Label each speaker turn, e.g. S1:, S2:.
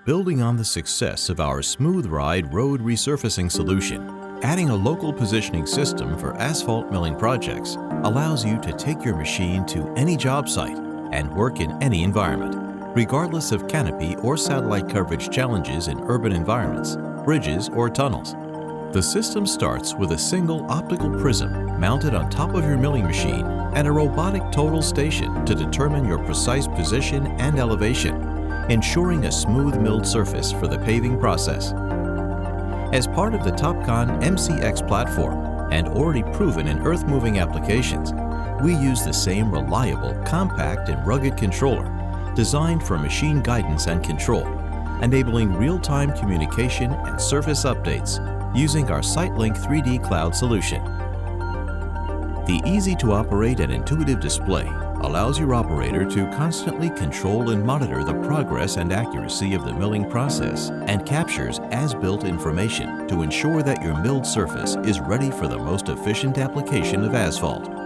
S1: Building on the success of our Smooth Ride road resurfacing solution, adding a local positioning system for asphalt milling projects allows you to take your machine to any job site and work in any environment, regardless of canopy or satellite coverage challenges in urban environments, bridges, or tunnels. The system starts with a single optical prism mounted on top of your milling machine and a robotic total station to determine your precise position and elevation, ensuring a smooth milled surface for the paving process. As part of the Topcon MCX platform and already proven in earth-moving applications, we use the same reliable, compact, and rugged controller designed for machine guidance and control, enabling real-time communication and surface updates using our SiteLink 3D Cloud solution. The easy-to-operate and intuitive display allows your operator to constantly control and monitor the progress and accuracy of the milling process and captures as-built information to ensure that your milled surface is ready for the most efficient application of asphalt.